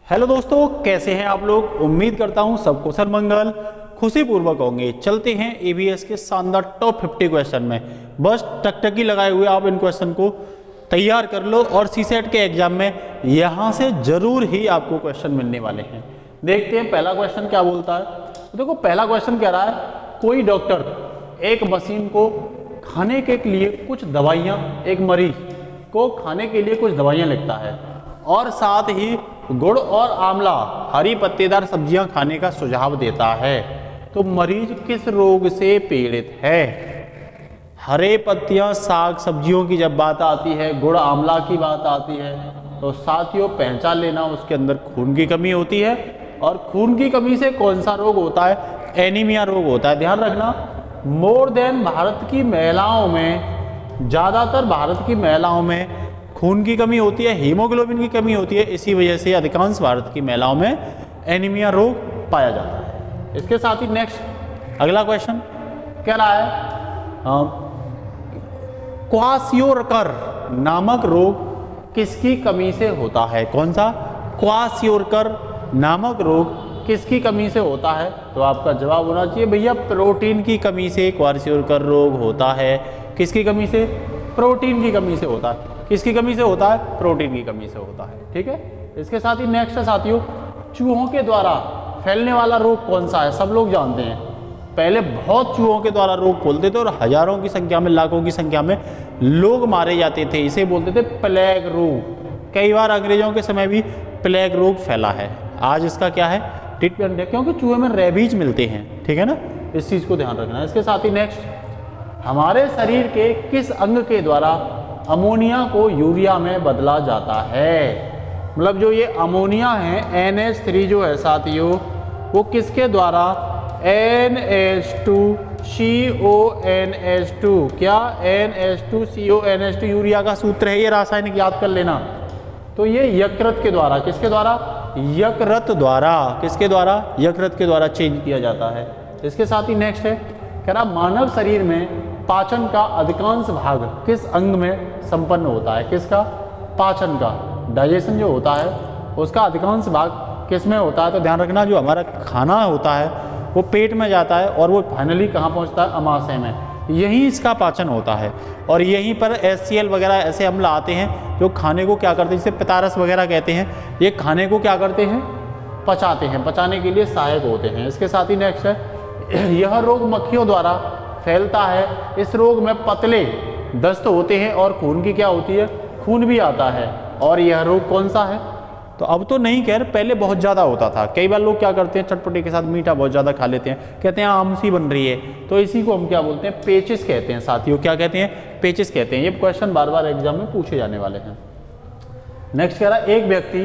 Hello दोस्तों, कैसे हैं आप लोग। उम्मीद करता हूं सब कुशल मंगल खुशी पूर्वक होंगे। चलते हैं एबीएस के शानदार टॉप 50 क्वेश्चन में। बस टकटकी लगाए हुए आप इन क्वेश्चन को तैयार कर लो और सीसेट के एग्जाम में यहां से जरूर ही आपको क्वेश्चन मिलने वाले हैं। देखते हैं पहला क्वेश्चन क्या बोलता है। तो देखो पहला क्वेश्चन कह रहा है, कोई डॉक्टर एक मशीन को खाने के लिए कुछ दवाइयाँ, एक मरीज को खाने के लिए कुछ दवाइयाँ लिखता है और साथ ही गुड़ और आंवला हरी पत्तेदार सब्जियां खाने का सुझाव देता है। तो मरीज किस रोग से पीड़ित है। हरे पत्तियां साग सब्जियों की जब बात आती है, गुड़ आंवला की बात आती है, तो साथियों पहचान लेना उसके अंदर खून की कमी होती है। और खून की कमी से कौन सा रोग होता है, एनीमिया रोग होता है। ध्यान रखना, मोर देन भारत की महिलाओं में, ज़्यादातर भारत की महिलाओं में खून की कमी होती है, हीमोग्लोबिन की कमी होती है। इसी वजह से अधिकांश भारत की महिलाओं में एनीमिया रोग पाया जाता है। इसके साथ ही नेक्स्ट अगला क्वेश्चन कह रहा है, क्वासियोरकर नामक रोग किसकी कमी से होता है। कौन सा, क्वासियोरकर नामक रोग किसकी कमी से होता है। तो आपका जवाब होना चाहिए भैया प्रोटीन की कमी से क्वासियोरकर रोग होता है। किसकी कमी से, प्रोटीन की कमी से होता है। किसकी कमी से होता है, प्रोटीन की कमी से होता है। ठीक है, इसके साथ ही नेक्स्ट है साथियों, चूहों के द्वारा फैलने वाला रोग कौन सा है। सब लोग जानते हैं, पहले बहुत चूहों के द्वारा रोग फैलते थे और हजारों की संख्या में, लाखों की संख्या में लोग मारे जाते थे। इसे बोलते थे प्लेग रोग। कई बार अंग्रेजों के समय भी प्लेग रोग फैला है। आज इसका क्या है, ट्रीटमेंट है, क्योंकि चूहे में रेबीज मिलते हैं। ठीक है ना, इस चीज़ को ध्यान रखना है। इसके साथ ही नेक्स्ट, हमारे शरीर के किस अंग के द्वारा अमोनिया को यूरिया में बदला जाता है। मतलब जो ये अमोनिया है NH3 जो है साथियों, वो किसके द्वारा, NH2CONH2, क्या NH2CONH2 यूरिया का सूत्र है, ये रासायनिक याद कर लेना। तो ये यकृत के द्वारा, किसके द्वारा, यकृत द्वारा, किसके द्वारा, यकृत के द्वारा चेंज किया जाता है। इसके साथ ही नेक्स्ट है, कह रहा मानव शरीर में पाचन का अधिकांश भाग किस अंग में संपन्न होता है। किसका, पाचन का, डाइजेशन जो होता है उसका अधिकांश भाग किस में होता है। तो ध्यान रखना, जो हमारा खाना होता है वो पेट में जाता है और वो फाइनली कहाँ पहुँचता है, अमाशय में। यही इसका पाचन होता है और यहीं पर HCl वगैरह ऐसे अम्ल आते हैं जो खाने को क्या करते हैं, जिसे पितारस वगैरह कहते हैं। ये खाने को क्या करते हैं, पचाते हैं, पचाने के लिए सहायक होते हैं। इसके साथ ही नेक्स्ट है, यह रोग मक्खियों द्वारा फैलता है। इस रोग में पतले दस्त होते हैं और खून की क्या होती है, खून भी आता है। और यह रोग कौन सा है, तो अब तो नहीं कह रहे, पहले बहुत ज़्यादा होता था। कई बार लोग क्या करते हैं, चटपटे के साथ मीठा बहुत ज़्यादा खा लेते हैं, कहते हैं आमसी बन रही है, तो इसी को हम क्या बोलते हैं, पेचिस कहते हैं साथियों। क्या कहते हैं, पेचिस कहते हैं। ये क्वेश्चन बार बार एग्जाम में पूछे जाने वाले हैं। नेक्स्ट कह रहा है, एक व्यक्ति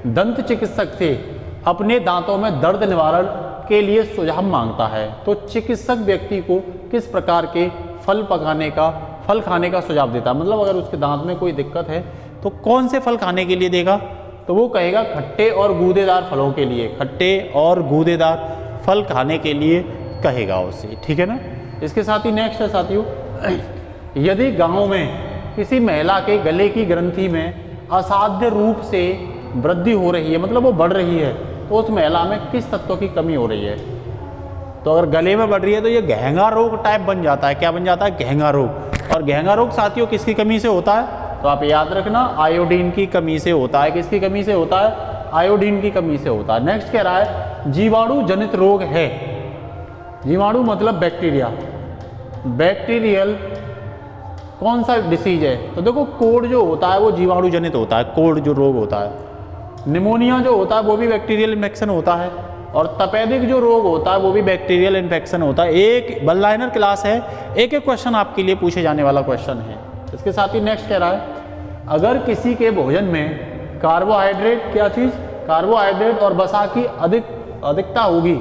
दंत चिकित्सक से अपने दांतों में दर्द निवारण के लिए सुझाव मांगता है। तो चिकित्सक व्यक्ति को किस प्रकार के फल खाने का सुझाव देता है। मतलब अगर उसके दांत में कोई दिक्कत है तो कौन से फल खाने के लिए देगा, तो वो कहेगा खट्टे और गूदेदार फलों के लिए, खट्टे और गूदेदार फल खाने के लिए कहेगा उसे। ठीक है ना। इसके साथ ही नेक्स्ट है साथियों, यदि गांव में किसी महिला के गले की ग्रंथि में असाध्य रूप से वृद्धि हो रही है, मतलब वो बढ़ रही है, तो उस महिला में किस तत्व की कमी हो रही है। तो अगर गले में बढ़ रही है तो ये घेंगा रोग टाइप बन जाता है। क्या बन जाता है, घेंगा रोग। और घेंगा रोग साथियों किसकी कमी से होता है, तो आप याद रखना, आयोडीन की कमी से होता है। किसकी कमी से होता है, आयोडीन की कमी से होता है। नेक्स्ट कह रहा है, जीवाणु जनित रोग है। जीवाणु मतलब बैक्टीरिया, बैक्टीरियल कौन सा डिसीज है, तो देखो कोड जो होता है वो जीवाणु जनित होता है। कोड जो रोग होता है, निमोनिया जो होता है वो भी बैक्टीरियल इन्फेक्शन होता है, और तपेदिक जो रोग होता है वो भी बैक्टीरियल इन्फेक्शन होता है। एक वन लाइनर क्लास है, एक एक क्वेश्चन आपके लिए पूछे जाने वाला क्वेश्चन है। इसके साथ ही नेक्स्ट कह रहा है, अगर किसी के भोजन में कार्बोहाइड्रेट, क्या चीज़, कार्बोहाइड्रेट और वसा की अधिकता होगी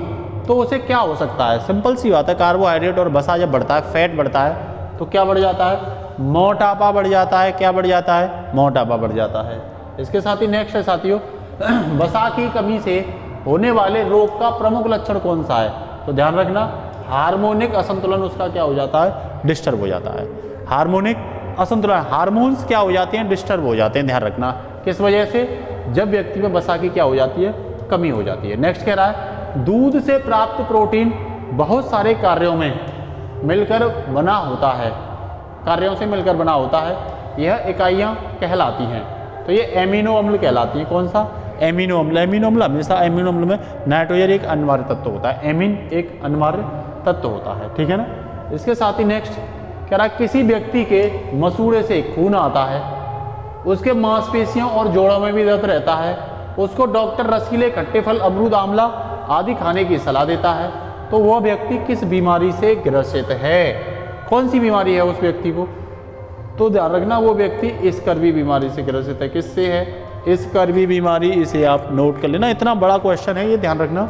तो उसे क्या हो सकता है। सिंपल सी बात है, कार्बोहाइड्रेट और वसा जब बढ़ता है, फैट बढ़ता है, तो क्या बढ़ जाता है, मोटापा बढ़ जाता है। क्या बढ़ जाता है, मोटापा बढ़ जाता है। इसके साथ ही नेक्स्ट है साथियों, वसा की कमी से होने वाले रोग का प्रमुख लक्षण कौन सा है। तो ध्यान रखना, हार्मोनिक असंतुलन उसका क्या हो जाता है, डिस्टर्ब हो जाता है। हार्मोनिक असंतुलन, हार्मोन्स क्या हो जाते हैं, डिस्टर्ब हो जाते हैं। ध्यान रखना, किस वजह से, जब व्यक्ति में वसा की क्या हो जाती है, कमी हो जाती है। नेक्स्ट कह रहा है दूध से प्राप्त प्रोटीन बहुत सारे कार्यों में मिलकर बना होता है, कार्यों से मिलकर बना होता है, यह इकाइयाँ कहलाती हैं। तो ये एमिनो अम्ल कहलाती हैं। कौन सा? एमिनो अम्ल। एमिनो अम्ल हमेशा एमिनो अम्ल में नाइट्रोजन एक अनिवार्य तत्व होता है, एमिन एक अनिवार्य तत्व होता है, ठीक है ना। इसके साथ ही नेक्स्ट कह रहा है किसी व्यक्ति के मसूड़े से खून आता है, उसके मांसपेशियों और जोड़ों में भी दर्द रहता है, उसको डॉक्टर रसीले खट्टे फल, अमरूद, आंवला आदि खाने की सलाह देता है, तो वह व्यक्ति किस बीमारी से ग्रसित है? कौन सी बीमारी है उस व्यक्ति को? तो ध्यान रखना वो व्यक्ति स्कर्वी बीमारी से ग्रसित है। किससे है? स्कर्वी बीमारी। इसे आप नोट कर लेना, इतना बड़ा क्वेश्चन है ये, ध्यान रखना,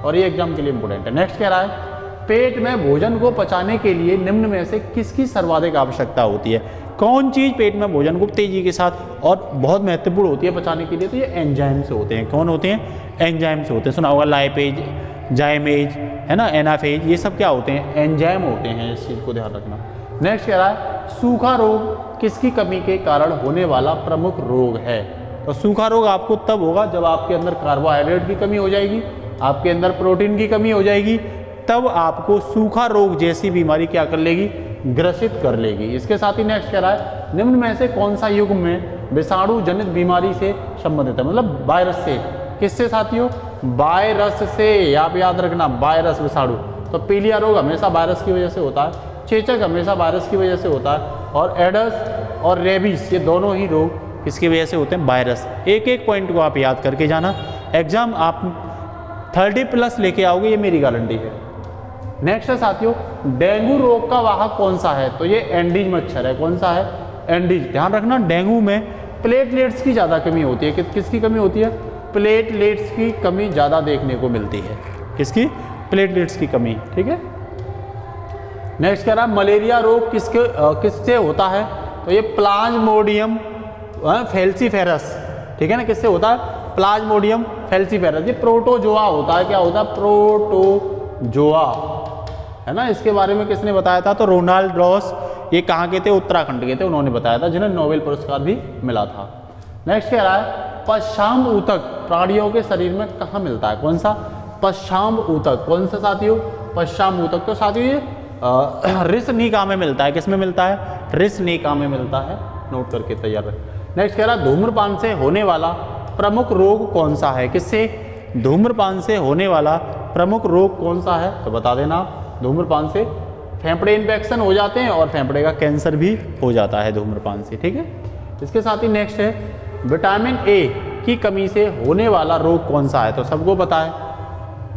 और ये एग्जाम के लिए इंपॉर्टेंट है। नेक्स्ट कह रहा है पेट में भोजन को पचाने के लिए निम्न में से किसकी सर्वाधिक आवश्यकता होती है? कौन चीज़ पेट में भोजन को तेजी के साथ और बहुत महत्वपूर्ण होती है पचाने के लिए? तो ये एंजाइम से होते हैं। कौन होते हैं? एंजाइम से होते हैं। सुना होगा लाइपेज, जाइमेज, है ना, एनाफेज, ये सब क्या होते हैं? एंजाइम होते हैं। इस चीज़ को ध्यान रखना। नेक्स्ट कह रहा है सूखा रोग किसकी कमी के कारण होने वाला प्रमुख रोग है? तो सूखा रोग आपको तब होगा जब आपके अंदर कार्बोहाइड्रेट की कमी हो जाएगी, आपके अंदर प्रोटीन की कमी हो जाएगी, तब आपको सूखा रोग जैसी बीमारी क्या कर लेगी? ग्रसित कर लेगी। इसके साथ ही नेक्स्ट कह रहा है निम्न में से कौन सा युग्म में विषाणु जनित बीमारी से संबंधित है? मतलब वायरस से। किससे साथियों? वायरस से। आप याद रखना, वायरस, विषाणु। तो पीलिया रोग हमेशा वायरस की वजह से होता है, चेचक हमेशा वायरस की वजह से होता है, और एडस और रेबीज ये दोनों ही रोग किसकी वजह से होते हैं? वायरस। एक एक पॉइंट को आप याद करके जाना, एग्जाम आप 30+ लेके आओगे, ये मेरी गारंटी है। नेक्स्ट है साथियों डेंगू रोग का वाहक कौन सा है? तो ये एंडीज मच्छर है। कौन सा है? एंडीज। ध्यान रखना डेंगू में प्लेटलेट्स की ज़्यादा कमी होती है। किसकी कमी होती है? प्लेटलेट्स की कमी ज़्यादा देखने को मिलती है। किसकी? प्लेटलेट्स की कमी, ठीक है। नेक्स्ट कह रहा है मलेरिया रोग किससे होता है? तो ये प्लाज्मोडियम फैल्सीफेरस, ठीक है ना, किससे होता है? प्लाज्मोडियम फैल्सीफेरस। ये प्रोटोजोआ होता है। क्या होता है? प्रोटोजोआ, है ना। इसके बारे में किसने बताया था? तो रोनाल्ड रॉस। ये कहाँ के थे? उत्तराखंड के थे, उन्होंने बताया था, जिन्हें नोबेल पुरस्कार भी मिला था। नेक्स्ट कह रहा है पश्चाम ऊतक प्राणियों के शरीर में कहाँ मिलता है? कौन सा? पश्चाम ऊतक। कौन सा साथियों? पश्चाम ऊतक। तो साथियों ये ऋष्णिका में मिलता है। किस में मिलता है? ऋष्णिका में मिलता है। नोट करके तैयार रखें। नेक्स्ट कह रहा है धूम्रपान से होने वाला प्रमुख रोग कौन सा है? किससे? धूम्रपान से होने वाला प्रमुख रोग कौन सा है? तो बता देना। धूम्रपान से फेफड़े इन्फेक्शन हो जाते हैं और फेफड़े का कैंसर भी हो जाता है धूम्रपान से, ठीक है। इसके साथ ही नेक्स्ट है विटामिन ए की कमी से होने वाला रोग कौन सा है? तो सबको पता है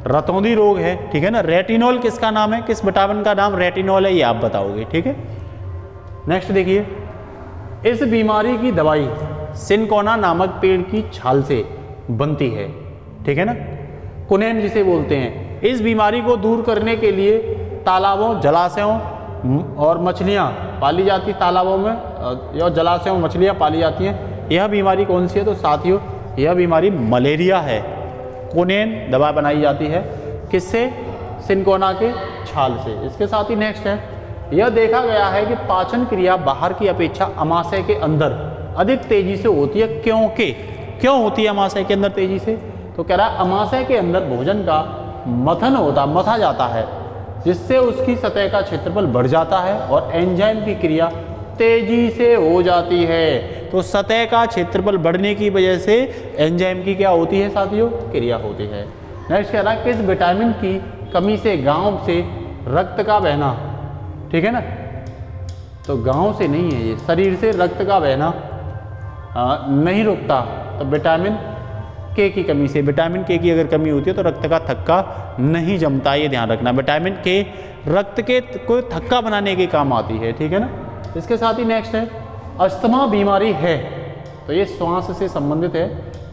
रतौंधी रोग है, ठीक है ना। रेटिनॉल किसका नाम है? किस विटामिन का नाम रेटिनॉल है? ये आप बताओगे, ठीक है। नेक्स्ट देखिए इस बीमारी की दवाई सिनकोना नामक पेड़ की छाल से बनती है, ठीक है ना। कुनैन जिसे बोलते हैं। इस बीमारी को दूर करने के लिए तालाबों, जलाशयों और मछलियाँ पाली जाती, तालाबों में और जलाशयों में मछलियाँ पाली जाती हैं। यह बीमारी कौन सी है? तो साथियों यह बीमारी मलेरिया है। कुनैन दवा बनाई जाती है किससे? सिनकोना के छाल से। इसके साथ ही नेक्स्ट है यह देखा गया है कि पाचन क्रिया बाहर की अपेक्षा अमाशय के अंदर अधिक तेजी से होती है। क्यों होती है अमाशय के अंदर तेजी से? तो कह रहा है अमाशय के अंदर भोजन का मथन मथा जाता है, जिससे उसकी सतह का क्षेत्रफल बढ़ जाता है और एंजाइम की क्रिया तेजी से हो जाती है। तो सतह का क्षेत्रफल बढ़ने की वजह से एंजाइम की क्या होती है साथियों? क्रिया होती है। नेक्स्ट कह रहा है किस विटामिन की कमी से गांव से रक्त का बहना, ठीक है ना। तो गांव से नहीं है ये, शरीर से रक्त का बहना नहीं रुकता। तो विटामिन के की कमी से, विटामिन के की अगर कमी होती है तो रक्त का थक्का नहीं जमता, ये ध्यान रखना। विटामिन के रक्त के को थक्का बनाने के काम आती है, ठीक है ना। इसके साथ ही नेक्स्ट है अस्थमा बीमारी है, तो ये श्वास से संबंधित है,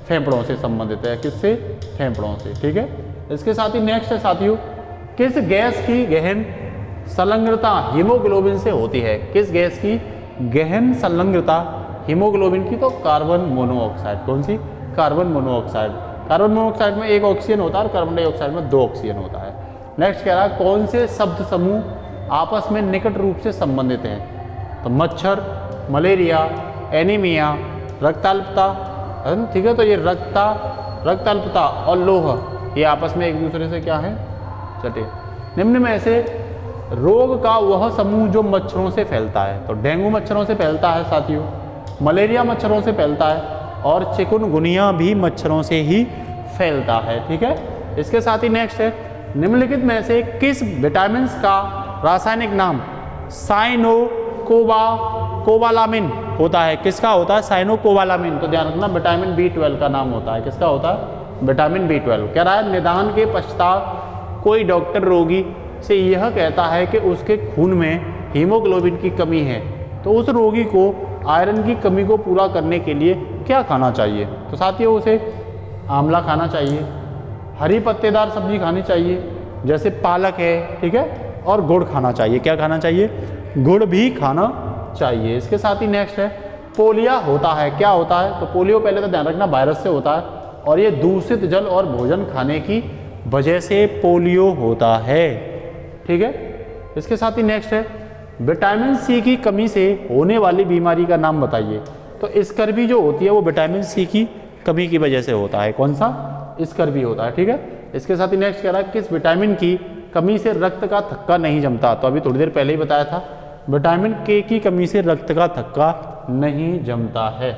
फेफड़ों से संबंधित है। किससे? फेफड़ों से, ठीक है। इसके साथ ही नेक्स्ट है साथियों किस गैस की गहन संलग्नता हीमोग्लोबिन से होती है? किस गैस की गहन संलग्नता हीमोग्लोबिन की? तो कार्बन मोनोऑक्साइड। कौन सी? Carbon monoxide. कार्बन मोनोऑक्साइड में एक ऑक्सीजन होता है और कार्बन डाइऑक्साइड में 2 ऑक्सीजन होता है। नेक्स्ट कह रहा है कौन से शब्द समूह आपस में निकट रूप से संबंधित हैं? तो मच्छर, मलेरिया, एनीमिया, रक्ताल्पता, है ना, ठीक है। तो ये रक्त अल्पता और लोह ये आपस में एक दूसरे से क्या है, सटे। निम्न में से रोग का वह समूह जो मच्छरों से फैलता है, तो डेंगू मच्छरों से फैलता है साथियों, मलेरिया मच्छरों से फैलता है और चिकुनगुनिया भी मच्छरों से ही फैलता है, ठीक है। इसके साथ ही नेक्स्ट है, निम्नलिखित में से किस विटामिन का रासायनिक नाम साइनोकोबालामिन होता है? किसका होता है? साइनोकोबालामिन। तो ध्यान रखना विटामिन B12 का नाम होता है। किसका होता है? Vitamin B12। कह रहा है निदान के पश्चात कोई डॉक्टर रोगी से यह कहता है कि उसके खून में हीमोग्लोबिन की कमी है, तो उस रोगी को आयरन की कमी को पूरा करने के लिए क्या खाना चाहिए? तो साथियों उसे आंवला खाना चाहिए, हरी पत्तेदार सब्जी खानी चाहिए जैसे पालक है, ठीक है, और गुड़ खाना चाहिए। क्या खाना चाहिए? गुड़ भी खाना चाहिए। इसके साथ ही नेक्स्ट है, पोलिया होता है, क्या होता है? तो पोलियो पहले तो ध्यान रखना वायरस से होता है और ये दूषित जल और भोजन खाने की वजह से पोलियो होता है, ठीक है। इसके साथ ही नेक्स्ट है, विटामिन सी की कमी से होने वाली बीमारी का नाम बताइए। तो स्कर्वी जो होती है वो विटामिन सी की कमी की वजह से होता है। कौन सा? स्कर्वी होता है, ठीक है। इसके साथ ही नेक्स्ट कह रहा है किस विटामिन की कमी से रक्त का थक्का नहीं जमता? तो अभी थोड़ी देर पहले ही बताया था, विटामिन के की कमी से रक्त का थक्का नहीं जमता है।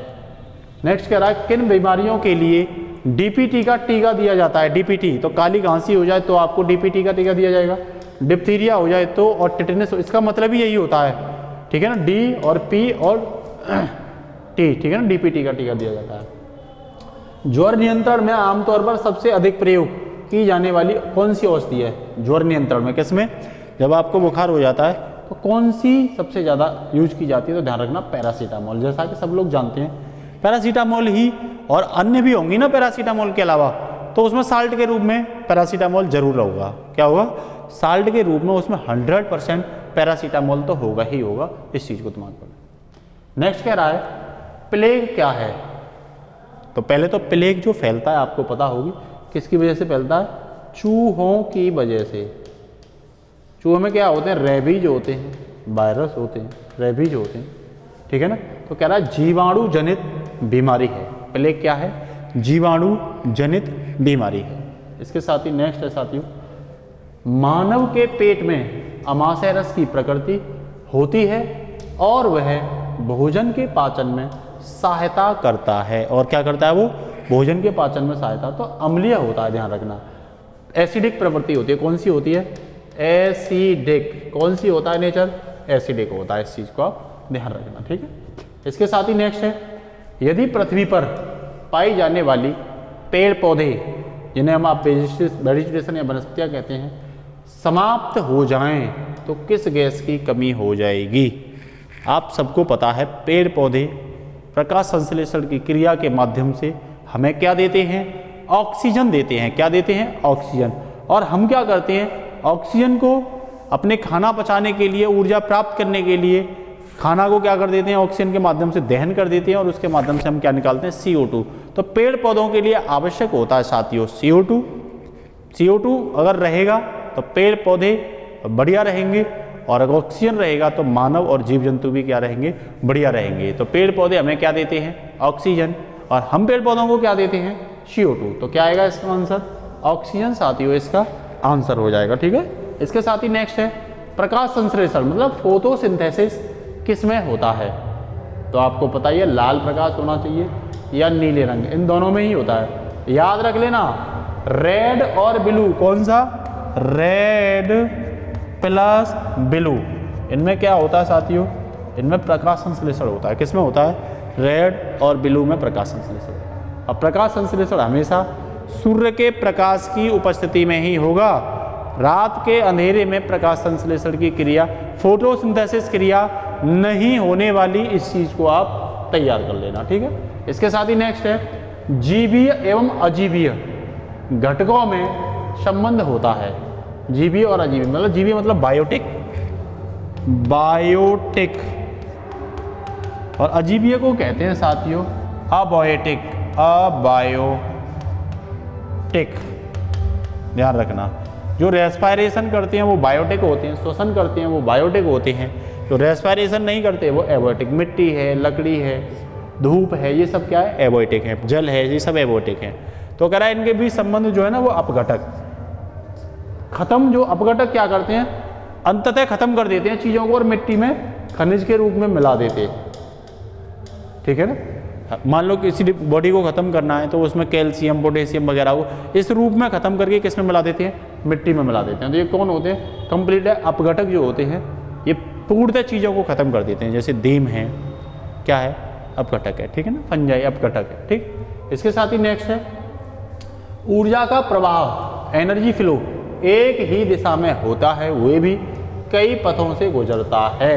नेक्स्ट कह रहा है किन बीमारियों के लिए डीपीटी का टीका दिया जाता है? डीपीटी, तो काली खांसी हो जाए तो आपको डीपीटी का टीका दिया जाएगा, डिप्थीरिया हो जाए तो, और टिटेनस, इसका मतलब ही यही होता है, ठीक है ना, डी और पी और टी, ठीक है ना, डीपीटी का टीका दिया जाता है। ज्वर नियंत्रण में आमतौर पर सबसे अधिक प्रयोग की जाने वाली कौन सी औषधि है? ज्वर नियंत्रण में किसमें? जब आपको बुखार हो जाता है तो कौन सी सबसे ज़्यादा यूज की जाती है? तो ध्यान रखना पैरासीटामोल, जैसा कि सब लोग जानते हैं पैरासीटामोल ही, और अन्य भी होंगी ना पैरासीटामोल के अलावा, तो उसमें साल्ट के रूप में पैरासीटामोल जरूर होगा। क्या होगा? साल्ट के रूप में उसमें 100% पैरासीटामोल तो होगा ही होगा, इस चीज़ को दिमाग में। नेक्स्ट कह रहा है प्लेग क्या है? तो पहले तो प्लेग जो फैलता है आपको पता होगी किसकी वजह से फैलता है? चूहों की वजह से। चूहों में क्या होते हैं? रेबीज होते हैं, वायरस होते हैं, रेबीज होते हैं, ठीक है ना। तो कह रहा है जीवाणु जनित बीमारी है। प्लेग क्या है? जीवाणु जनित बीमारी है। इसके साथ ही नेक्स्ट है साथियों, मानव के पेट में अमाशय रस की प्रकृति होती है और वह भोजन के पाचन में सहायता करता है। और क्या करता है वो? भोजन के पाचन में सहायता, तो अम्लीय होता है, ध्यान रखना। एसिडिक प्रवृत्ति होती है, कौन सी होती है? एसिडिक। कौन सी होता है नेचर? एसिडिक होता है, इस चीज को आप ध्यान रखना, ठीक है। इसके साथ ही नेक्स्ट है, यदि पृथ्वी पर पाई जाने वाली पेड़ पौधे, जिन्हें हम आप वेजिटेशन या वनस्पतियां कहते हैं, समाप्त हो जाएं तो किस गैस की कमी हो जाएगी? आप सबको पता है पेड़ पौधे प्रकाश संश्लेषण की क्रिया के माध्यम से हमें क्या देते हैं? ऑक्सीजन देते हैं। क्या देते हैं? ऑक्सीजन। और हम क्या करते हैं? ऑक्सीजन को अपने खाना पचाने के लिए, ऊर्जा प्राप्त करने के लिए खाना को क्या कर देते हैं? ऑक्सीजन के माध्यम से दहन कर देते हैं और उसके माध्यम से हम क्या निकालते हैं? CO2। तो पेड़ पौधों के लिए आवश्यक होता है साथियों CO2। CO2 अगर रहेगा तो पेड़ पौधे बढ़िया रहेंगे, और अगर ऑक्सीजन रहेगा तो मानव और जीव जंतु भी क्या रहेंगे? बढ़िया रहेंगे। तो पेड़ पौधे हमें क्या देते हैं? ऑक्सीजन, और हम पेड़ पौधों को क्या देते हैं? CO2। तो क्या आएगा इसका आंसर? ऑक्सीजन साथियों इसका आंसर हो जाएगा, ठीक है। इसके साथ ही नेक्स्ट है, प्रकाश संश्लेषण मतलब फोटोसिंथेसिस किस में होता है? तो आपको पता ही है, लाल प्रकाश होना चाहिए या नीले रंग, इन दोनों में ही होता है। याद रख लेना, रेड और ब्लू, कौन सा? रेड प्लस ब्लू, इनमें क्या होता है साथियों? इनमें प्रकाश संश्लेषण होता है। किसमें होता है? रेड और ब्लू में प्रकाश संश्लेषण। अब प्रकाश संश्लेषण हमेशा सूर्य के प्रकाश की उपस्थिति में ही होगा। रात के अंधेरे में प्रकाश संश्लेषण की क्रिया, फोटोसिंथेसिस क्रिया नहीं होने वाली, इस चीज को आप तैयार कर लेना, ठीक है। इसके साथ ही नेक्स्ट है, जीवीय एवं अजीवीय घटकों में संबंध होता है। जीवीय और अजीवीय मतलब जीवीय मतलब बायोटिक, बायोटिक, और अजीवीय को कहते हैं साथियों अबायोटिक, अबायोटिक। ध्यान रखना, जो रेस्पायरेशन करते हैं वो बायोटिक होते हैं, श्वसन करते हैं वो बायोटिक होते हैं, जो रेस्पायरेशन नहीं करते वो एबायोटिक। मिट्टी है, लकड़ी है, धूप है, ये सब क्या है, एबॉयटिक है। जल है, ये सब एबॉयटिक है। तो कह रहा है इनके बीच संबंध जो है ना वो अपघटक, खत्म, जो अपघटक क्या करते हैं, अंततः खत्म कर देते हैं चीज़ों को और मिट्टी में खनिज के रूप में मिला देते हैं। ठीक है ना, मान लो किसी बॉडी को खत्म करना है तो उसमें कैल्शियम, पोटेशियम वगैरह को इस रूप में खत्म करके किस में मिला देते हैं, मिट्टी में मिला देते हैं। तो ये कौन होते हैं, कंप्लीट अपघटक जो होते हैं, ये पूर्णतः चीज़ों को खत्म कर देते हैं। जैसे दीम है, क्या है, अपघटक है। ठीक है ना, फंजाई अपघटक है। ठीक, इसके साथ ही नेक्स्ट है ऊर्जा का प्रवाह, एनर्जी फ्लो एक ही दिशा में होता है, वे भी कई पथों से गुजरता है।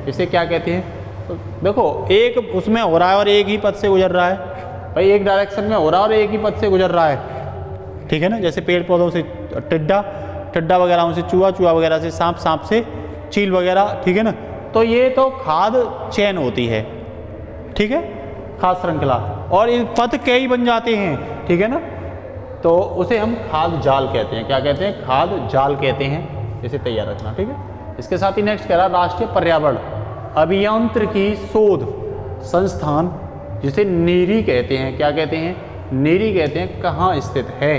इसे क्या कहते हैं, तो देखो एक उसमें हो रहा है और एक ही पथ से गुजर रहा है, भाई एक डायरेक्शन में हो रहा है और एक ही पथ से गुजर रहा है। ठीक है ना, जैसे पेड़ पौधों से टिड्डा, टिड्डा वगैरह से चूहा, चूहा वगैरह से सांप, सांप से चील वगैरह। ठीक है ना, तो ये तो खाद चैन होती है। ठीक है, खाद श्रृंखला, और इन पथ कई बन जाते हैं। ठीक है ना, तो उसे हम खाद जाल कहते हैं। क्या कहते हैं, खाद जाल कहते हैं। इसे तैयार रखना। ठीक है, इसके साथ ही नेक्स्ट कह रहा राष्ट्रीय पर्यावरण अभियांत्रिकी शोध संस्थान, जिसे नीरी कहते हैं। क्या कहते हैं, नीरी कहते हैं। कहाँ स्थित है,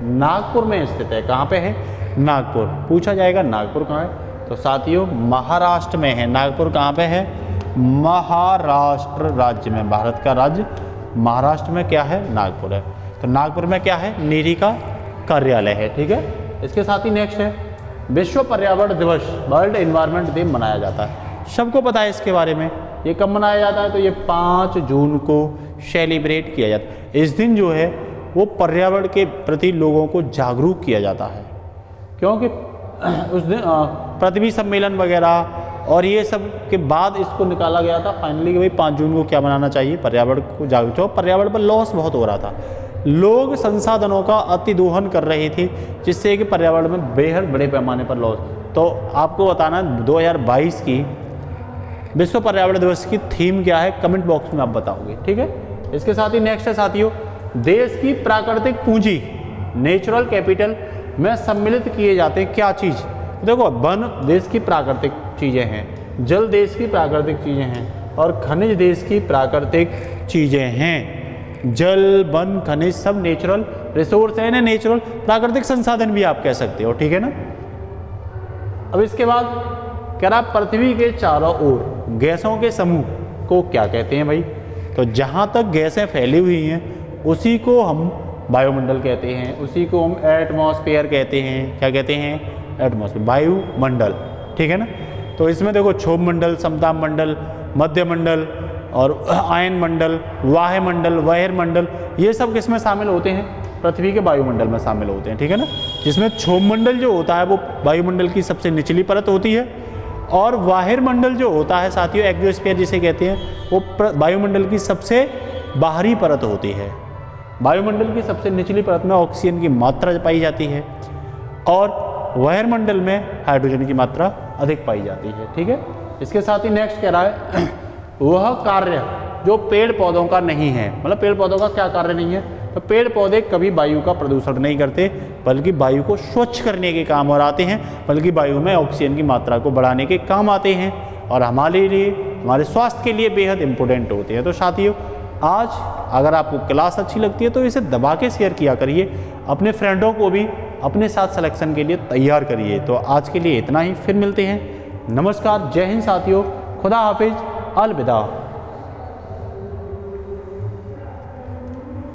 नागपुर में स्थित है। कहाँ पे है, नागपुर। पूछा जाएगा नागपुर कहाँ है, तो साथियों महाराष्ट्र में है। नागपुर कहाँ पे है, महाराष्ट्र राज्य में, भारत का राज्य महाराष्ट्र में क्या है, नागपुर है। तो नागपुर में क्या है, नीरी का कार्यालय है। ठीक है, इसके साथ ही नेक्स्ट है विश्व पर्यावरण दिवस, वर्ल्ड एनवायरनमेंट डे मनाया जाता है। सबको पता है इसके बारे में। ये कब मनाया जाता है, तो ये 5 जून को सेलिब्रेट किया जाता है। इस दिन जो है वो पर्यावरण के प्रति लोगों को जागरूक किया जाता है, क्योंकि उस दिन पृथ्वी सम्मेलन वगैरह और ये सब के बाद इसको निकाला गया था फाइनली कि भाई 5 जून को क्या मनाना चाहिए, पर्यावरण को जागरूक हो। पर्यावरण पर लॉस बहुत हो रहा था, लोग संसाधनों का अतिदोहन कर रहे थे, जिससे कि पर्यावरण में बेहद बड़े पैमाने पर लॉस। तो आपको बताना 2022 की विश्व पर्यावरण दिवस की थीम क्या है, कमेंट बॉक्स में आप बताओगे। ठीक है, इसके साथ ही नेक्स्ट है साथियों देश की प्राकृतिक पूंजी, नेचुरल कैपिटल में सम्मिलित किए जाते हैं क्या चीज़। देखो वन देश की प्राकृतिक चीज़ें हैं, जल देश की प्राकृतिक चीज़ें हैं और खनिज देश की प्राकृतिक चीज़ें हैं। जल, वन, खनिज सब नेचुरल रिसोर्स है ना, नेचुरल प्राकृतिक संसाधन भी आप कह सकते हो। ठीक है ना, अब इसके बाद कह रहा पृथ्वी के चारों ओर गैसों के समूह को क्या कहते हैं भाई, तो जहाँ तक गैसें फैली हुई हैं उसी को हम वायुमंडल कहते हैं, उसी को हम एटमॉस्फेयर कहते हैं। क्या कहते हैं, एटमॉस्फेयर, वायुमंडल। ठीक है ना, तो इसमें देखो क्षोभ मंडल, समताप मंडल, मध्य मंडल और आयन मंडल, वाह्य मंडल, वैर मंडल, ये सब किसमें शामिल होते हैं, पृथ्वी के वायुमंडल में शामिल होते हैं। ठीक है ना, जिसमें क्षोभ मंडल जो होता है वो वायुमंडल की सबसे निचली परत होती है और वाहिर मंडल जो होता है साथियों, एक्सोस्फीयर जिसे कहते हैं, वो वायुमंडल की सबसे बाहरी परत होती है। वायुमंडल की सबसे निचली परत में ऑक्सीजन की मात्रा पाई जाती है और वाहिर मंडल में हाइड्रोजन की मात्रा अधिक पाई जाती है। ठीक है, इसके साथ ही नेक्स्ट कह रहा है वह कार्य जो पेड़ पौधों का नहीं है, मतलब पेड़ पौधों का क्या कार्य नहीं है, तो पेड़ पौधे कभी वायु का प्रदूषण नहीं करते, बल्कि वायु को स्वच्छ करने के काम और आते हैं, बल्कि वायु में ऑक्सीजन की मात्रा को बढ़ाने के काम आते हैं और हमारे लिए, हमारे स्वास्थ्य के लिए बेहद इंपॉर्टेंट होते हैं। तो साथियों आज अगर आपको क्लास अच्छी लगती है तो इसे दबा के शेयर किया करिए, अपने फ्रेंडों को भी अपने साथ सिलेक्शन के लिए तैयार करिए। तो आज के लिए इतना ही, फिर मिलते हैं। नमस्कार, जय हिंद साथियों, खुदा हाफिज, अलविदा।